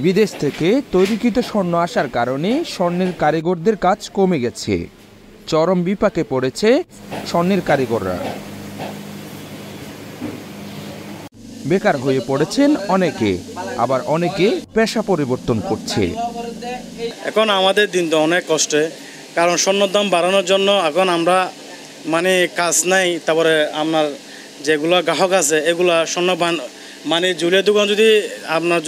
বিদেশ থেকে তৈরিকৃত স্বর্ণ আসার কারণে স্বর্ণের কারিগরদের কাজ কমে গেছে। চরম বিপাকে পড়েছে স্বর্ণের কারিগররা। বেকার হয়ে পড়েছেন অনেকে, আবার অনেকে পেশা পরিবর্তন করছে। এখন আমাদের দিন তো অনেক কষ্টে, কারণ স্বর্ণের দাম বাড়ানোর জন্য এখন আমরা কাজ নাই। তারপরে আপনার যেগুলো গ্রাহক আছে এগুলা স্বর্ণ জুয়েলারি দোকান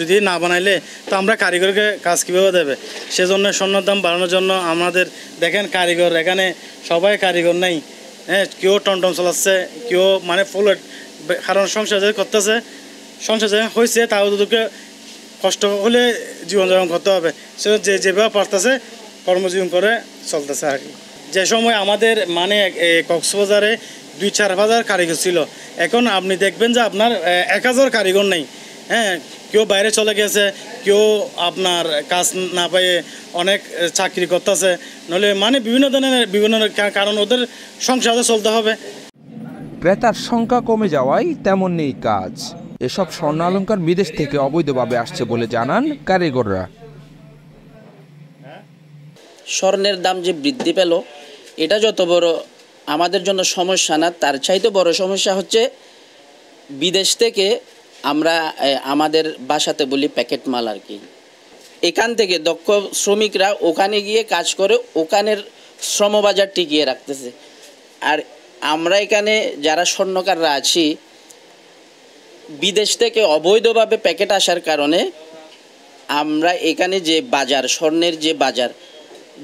যদি না বানাইলে তো আমরা কারিগরকে কাজ কীভাবে দেবে? সেজন্য স্বর্ণের দাম বাড়ানোর জন্য আমাদের দেখেন কারিগর এখানে সবাই কারিগর নাই। হ্যাঁ, কেউ টমটম চালাচ্ছে, কেউ ফুল, কারণ সংসার যে করতেছে, সংসার যে হয়েছে তাও ওদেরকে কষ্ট হলে জীবনযাপন করতে হবে। সে যেভাবে পারতেছে কর্মজীবন করে চলতেছে আর কি। যে সময় আমাদের কক্সবাজারে 2-4 হাজার কারিগর ছিল, এখন আপনি দেখবেন যে আপনার 1000 কারিগর নেই। হ্যাঁ, কেউ বাইরে চলে গেছে, কেউ আপনার কাজ না পেয়ে অনেক চাকরি করতেছে, নইলে বিভিন্ন কারণ ওদের সংসারে চলতে হবে। ক্রেতার সংখ্যা কমে যাওয়ায় তেমন নেই কাজ। এসব স্বর্ণ অলংকার বিদেশ থেকে অবৈধভাবে আসছে বলে জানান কারিগররা। স্বর্ণের দাম যে বৃদ্ধি পেল, এটা যত বড় আমাদের জন্য সমস্যা না, তার চাইতে বড় সমস্যা হচ্ছে বিদেশ থেকে আমরা আমাদের বাসাতে বলি প্যাকেট মাল আর কি, এখান থেকে দক্ষ শ্রমিকরা ওখানে গিয়ে কাজ করে ওখানের শ্রমবাজার টিকিয়ে রাখতেছে। আর আমরা এখানে যারা স্বর্ণকাররা আছি, বিদেশ থেকে অবৈধভাবে প্যাকেট আসার কারণে আমরা এখানে যে বাজার, স্বর্ণের যে বাজার,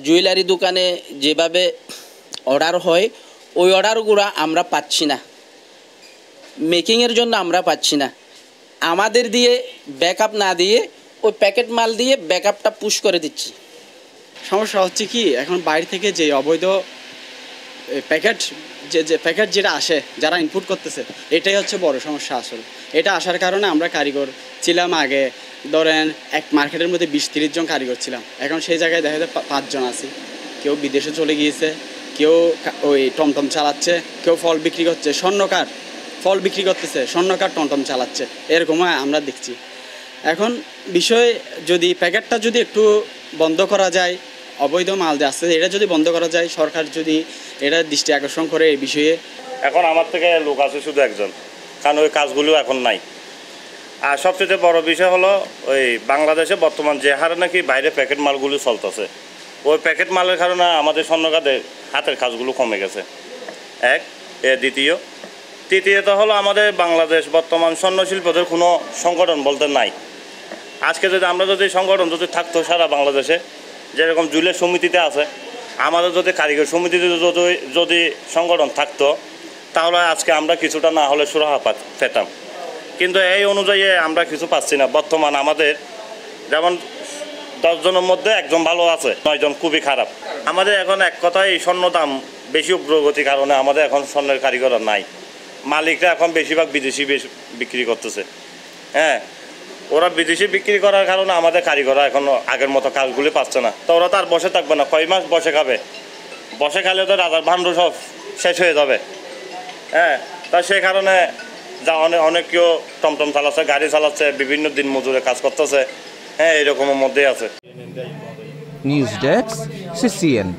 জুয়েলারি দোকানে যেভাবে অর্ডার হয় ওই অর্ডারগুলো আমরা পাচ্ছি না, মেকিংয়ের জন্য আমরা পাচ্ছি না। আমাদের দিয়ে ব্যাকআপ না দিয়ে ওই প্যাকেট মাল দিয়ে ব্যাকআপটা পুশ করে দিচ্ছি। সমস্যা হচ্ছে কি, এখন বাইরে থেকে যে অবৈধ প্যাকেট প্যাকেট যেটা আসে, যারা ইনপুট করতেছে, এটাই হচ্ছে বড় সমস্যা আসলে। এটা আসার কারণে আমরা কারিগর ছিলাম আগে, ধরেন এক মার্কেটের মধ্যে 20-30 জন কারিগর ছিলাম, এখন সেই জায়গায় দেখা যায় 5 জন আছি। কেউ বিদেশে চলে গিয়েছে, কেউ ওই টমটম চালাচ্ছে, কেউ ফল বিক্রি করছে, স্বর্ণকার ফল বিক্রি করতেছে, স্বর্ণকার টমটম চালাচ্ছে, এরকম আমরা দেখছি। এখন বিষয় যদি প্যাকেটটা যদি একটু বন্ধ করা যায়, অবৈধ মাল যে আসছে এটা যদি বন্ধ করা যায়, সরকার যদি এটা দৃষ্টি আকর্ষণ করে এই বিষয়ে। এখন আমার থেকে লোক আছে শুধু একজন, কারণ ওই কাজগুলো এখন নাই। আর সবচেয়ে বড় বিষয় হলো ওই বাংলাদেশে বর্তমান যে হারে নাকি বাইরে প্যাকেট মালগুলো চলতেছে, ওই প্যাকেট মালের কারণে আমাদের স্বর্ণকারের হাতের কাজগুলো কমে গেছে। তৃতীয়ত হলো আমাদের বাংলাদেশ বর্তমান স্বর্ণশিল্পদের কোনো সংগঠন বলতে নাই। আজকে আমরা যদি সংগঠন থাকতো সারা বাংলাদেশে, যেরকম জুয়েলারি সমিতিতে আছে, আমাদের যদি কারিগর সমিতিতে যদি সংগঠন থাকতো, তাহলে আজকে আমরা কিছুটা না হলে সুরাহা পেতাম। কিন্তু এই অনুযায়ী আমরা কিছু পাচ্ছি না। বর্তমান আমাদের যেমন 10 জনের মধ্যে 1 জন ভালো আছে, 9 জন খুবই খারাপ। আমাদের এখন এক কথায় স্বর্ণ দাম বেশি উগ্রগতির কারণে আমাদের এখন স্বর্ণের কারিগর নাই। মালিকরা এখন বেশিরভাগ বিদেশি বিক্রি করতেছে। হ্যাঁ, ওরা বিদেশি বিক্রি করার কারণে আমাদের কারিগররা এখন আগের মতো কাজগুলি পাচ্ছে না। তো ওরা তো আর বসে থাকবে না, কয় মাস বসে খাবে? বসে খাইলে তো রাজার ভাণ্ড সব শেষ হয়ে যাবে। হ্যাঁ, তা সেই কারণে অনেক কেউ টমটম চালাচ্ছে, গাড়ি চালাচ্ছে, বিভিন্ন দিন মজুরে কাজ করতেছে। হ্যাঁ, এরকমের মধ্যেই আছে। News desk, CCN।